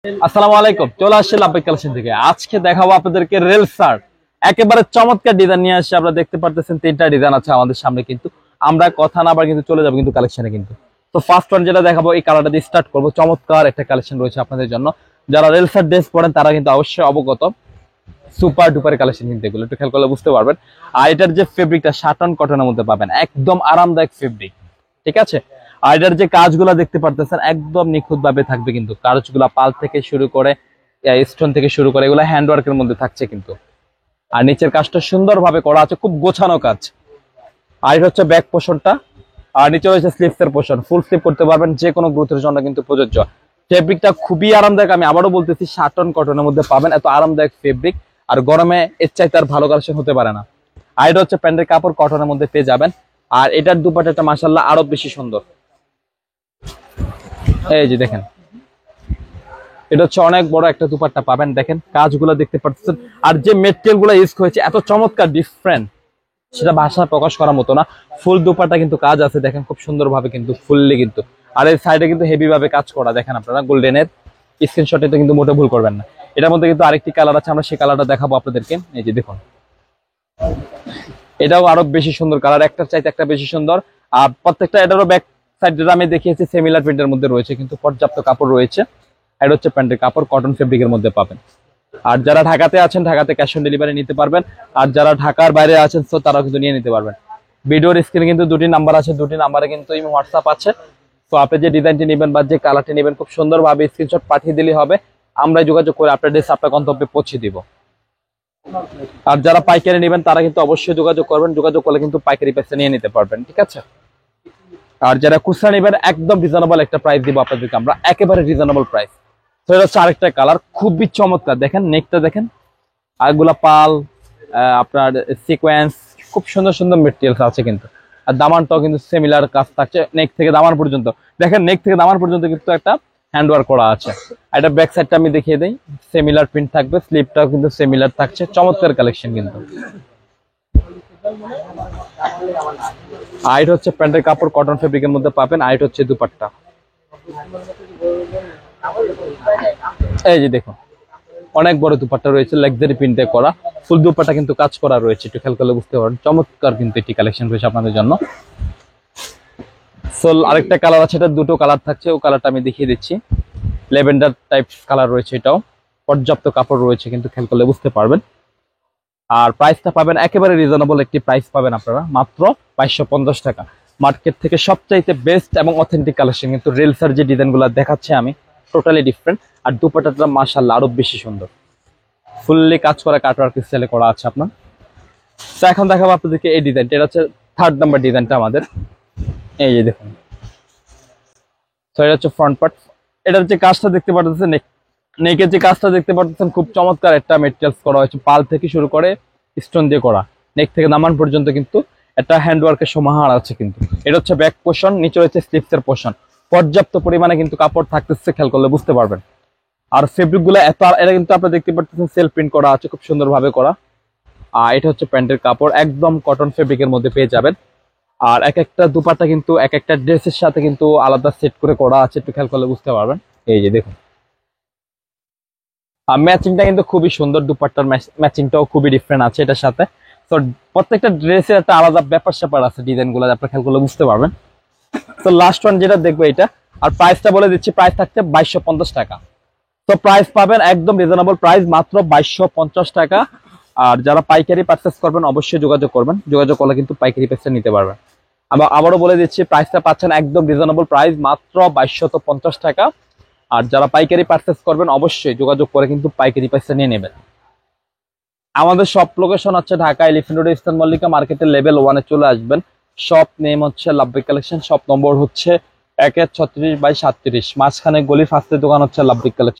আসসালামু আলাইকুম, চলে আসছে লাভবাই কালেকশন থেকে। আজকে দেখাবো আপনাদেরকে রেল শার্ট, একেবারে চমৎকার ডিজাইন নিয়ে আসছে। আপনারা দেখতে পারতেছেন তিনটা ডিজাইন আছে আমাদের সামনে, কিন্তু আমরা কথা না আবার কিন্তু চলে যাবো কিন্তু কালেকশনে কিন্তু। তো ফার্স্ট ওয়ান যেটা দেখাবো, এই কালারটা দিয়ে স্টার্ট করবো। চমৎকার একটা কালেকশন রয়েছে আপনাদের জন্য। যারা রেল শার্ট ড্রেস পরেন তারা কিন্তু অবশ্যই অবগত। সুপার ডুপার কালেকশন কিন্তু এগুলো একটু খেয়াল করলে বুঝতে পারবেন। আর এটার যে ফেব্রিকটা শাটন কটনের মধ্যে পাবেন, একদম আরামদায়ক ফেব্রিক, ঠিক আছে। আর এটার যে কাজগুলো দেখতে পারতেছেন একদম নিখুঁত ভাবে থাকবে কিন্তু। কাজগুলা পাল থেকে শুরু করে স্টোন থেকে শুরু করে এগুলো হ্যান্ডওয়ার্কের মধ্যে থাকছে কিন্তু। আর নিচের কাজটা সুন্দরভাবে করা আছে, খুব গোছানো কাজ। আর এটা হচ্ছে ব্যাক পোর্শনটা, আর নিচে রয়েছে স্লিভস এর পোর্শন। ফুল স্লিভ করতে পারবেন, যে কোনো গ্রোথের জন্য কিন্তু প্রযোজ্য। ফেব্রিকটা খুবই আরামদায়ক, আমি আবারও বলতেছি শাটন কটনের মধ্যে পাবেন এত আরামদায়ক ফেব্রিক। আর গরমে এর চাইতে আর ভালো কালেকশন হতে পারে না। আর এটা হচ্ছে প্যান্টের কাপড় কটনের মধ্যে পেয়ে যাবেন। আর এটার দুপাট্টাটা মাশাআল্লাহ আরো বেশি সুন্দর। এই যে দেখেন, এটা হচ্ছে অনেক বড় একটা দুপাট্টা পাবেন। দেখেন কাজগুলো দেখতে পাচ্ছেন, আর যে মেটেরিয়াল গুলো ইউজ হয়েছে এত চমৎকার ডিফারেন্ট, সেটা ভাষায় প্রকাশ করার মতো না। ফুল দুপাট্টা কিন্তু কাজ আছে, দেখেন খুব সুন্দর ভাবে কিন্তু ফুললি কিন্তু। আর এই সাইডে কিন্তু হেভি ভাবে কাজ করা, দেখেন আপনারা গোল্ডেনের স্ক্রিনশটে তো কিন্তু মোটে ভুল করবেন না। এটার মধ্যে কিন্তু আরেকটি কালার আছে, আমরা সেই কালারটা দেখাবো আপনাদেরকে। এই যে দেখুন, এটাও আরো বেশি সুন্দর কালার, একটার চাইতে একটা বেশি সুন্দর। আর প্রত্যেকটা এটারও ব্যাক সাইডে আমি দেখিয়েছি সিমিলার প্রিন্টের মধ্যে রয়েছে, কিন্তু পর্যাপ্ত কাপড় রয়েছে। এটা হচ্ছে প্যান্টের কাপড় কটন ফেব্রিকের মধ্যে পাবেন। আর যারা ঢাকাতে আছেন, ঢাকাতে ক্যাশ অন ডেলিভারি নিতে পারবেন। আর যারা ঢাকার বাইরে আছেন তো তারাও কিন্তু নিয়ে নিতে পারবেন। ভিডিওর স্ক্রিনে কিন্তু দুটি নাম্বার আছে, দুটি নাম্বারে কিন্তু হোয়াটসঅ্যাপ আছে। তো আপনি যে ডিজাইনটি নেবেন বা যে কালারটি নেবেন, খুব সুন্দরভাবে স্ক্রিনশট পাঠিয়ে দিলেই হবে। আমরা যোগাযোগ করে আপনার ড্রেস আপনার গন্তব্যে পৌঁছে দিব। আর যারা পাইকারি নেবেন তারা কিন্তু অবশ্যই যোগাযোগ করবেন, যোগাযোগ করলে কিন্তু পাইকারি প্রাইসে নিয়ে নিতে পারবেন, ঠিক আছে। আর যারা খুচরা নেবেন একদম রিজনেবল একটা প্রাইস দিব আপনাদেরকে আমরা, একেবারে রিজনেবল প্রাইস। তো এটা হচ্ছে আরেকটা কালার, খুবই চমৎকার। দেখেন নেকটা দেখেন, আরগুলা পাল, আপনার সিকোয়েন্স, খুব সুন্দর সুন্দর মেটেরিয়ালস আছে কিন্তু। আর দামানটাও কিন্তু সিমিলার কাজ থাকছে, নেক থেকে দামান পর্যন্ত। দেখেন নেক থেকে দামান পর্যন্ত কিন্তু একটা হ্যান্ডওয়ার্ক করা আছে। এটা ব্যাক সাইডটা আমি দেখিয়ে দিই, সিমিলার প্রিন্ট থাকবে, স্লিপটাও কিন্তু সিমিলার থাকছে। চমৎকার কালেকশন কিন্তু। আর এটা হচ্ছে প্যান্টের কাপড় কটন ফেব্রিকের মধ্যে পাবেন। আর এটা হচ্ছে দুপাট্টা। এই যে দেখুন, অনেক বড় দুপাট্টা রয়েছে, লাক্সারি প্রিন্টে করা। ফুল দুপাট্টা কিন্তু কাজ করা রয়েছে, একটু খেয়াল করলে বুঝতে পারেন। চমৎকার কিন্তু এটি কালেকশন রয়েছে আপনাদের জন্য। সো আরেকটা কালার আছে, এটা দুটো কালার থাকছে, ও কালারটা আমি দেখিয়ে দিচ্ছি। ল্যাভেন্ডার টাইপ কালার রয়েছে, এটাও পর্যাপ্ত কাপড় রয়েছে কিন্তু, খেয়াল করলে বুঝতে পারবেন। আর প্রাইসটা পাবেন একেবারে রিজনেবল একটি প্রাইস পাবেন আপনারা, মাত্র 2250 টাকা। মার্কেট থেকে সবচাইতে বেস্ট এবং অথেন্টিক কালেকশন কিন্তু। রেলসার যে ডিজাইনগুলো দেখাচ্ছে আমি, টোটালি ডিফারেন্ট। আর দুপাট্টাটা মাশাআল্লাহ আরো বেশি সুন্দর, ফুললি কাজ করা কাটওয়ার্ক স্টাইলে করা আছে আপনার। তো এখন দেখাবো আপনাদেরকে এই ডিজাইনটা, এটা হচ্ছে 3rd নাম্বার ডিজাইনটা আমাদের। এই যে দেখুন, তো এটা হচ্ছে ফ্রন্ট পার্ট। এটার যে কাজটা দেখতে পাচ্ছেন, নেকের যে কাজটা দেখতে পাচ্ছেন, খুব চমৎকার একটা মেটেরিয়ালস করা হয়েছে, পাল থেকে শুরু করে স্টোন দিয়ে করা। নেক থেকে নামান পর্যন্ত কিন্তু একটা হ্যান্ডওয়ার্কের সমাহার আছে কিন্তু। এটা হচ্ছে ব্যাক পোর্শন, নিচে রয়েছে স্লিভস এর পোর্শন। পর্যাপ্ত পরিমাণে কিন্তু কাপড় থাকতেছে, খেয়াল করলে বুঝতে পারবেন। আর ফেব্রিক গুলো এত, এটা কিন্তু আপনারা দেখতে পাচ্ছেন সেলফ প্রিন্ট করা আছে, খুব সুন্দরভাবে করা। আর এটা হচ্ছে প্যান্টের কাপড়, একদম কটন ফেব্রিকের মধ্যে পেয়ে যাবেন। আর এক একটা দুপাট্টা কিন্তু এক একটা ড্রেসের সাথে কিন্তু আলাদা সেট করে করা আছে, একটু খেয়াল করলে বুঝতে পারবেন। এই যে দেখুন, আর ম্যাচিংটা কিন্তু খুবই সুন্দর, দুপাট্টার ম্যাচিংটাও খুবই ডিফারেন্ট আছে এটার সাথে। তো প্রত্যেকটা ড্রেসের একটা আলাদা ব্যাপার স্যাপার আছে, ডিজাইন গুলো আপনার খেয়াল করলে বুঝতে পারবেন। তো লাস্ট ওয়ান যেটা দেখবো এটা, আর প্রাইসটা বলে দিচ্ছি, প্রাইস থাকছে 2250 টাকা। তো প্রাইস পাবেন একদম রিজনেবল প্রাইস, মাত্র 2250 টাকা। আর যারা পাইকারি পারচেস করবেন অবশ্যই যোগাযোগ করবেন, যোগাযোগ করলে কিন্তু পাইকারি প্রাইসটা নিতে পারবেন। আবারও বলে দিচ্ছি, প্রাইসটা পাচ্ছেন একদম রিজনেবল প্রাইস, মাত্র 2250 টাকা। আর যারা পাইকারি পারচেস করবেন অবশ্যই যোগাযোগ করে কিন্তু পাইকারি প্রাইসটা নিয়ে নেবেন। আমাদের শপ লোকেশন হচ্ছে Dhaka elephant road, eastern Mallika মার্কেটের লেভেল 1-এ চলে আসবেন। শপ নেম হচ্ছে লাভবাই কালেকশন, শপ নম্বর হচ্ছে 136/37, মাঝখানে গলির ফার্স্টের দোকান হচ্ছে লাভবাই কালেকশন।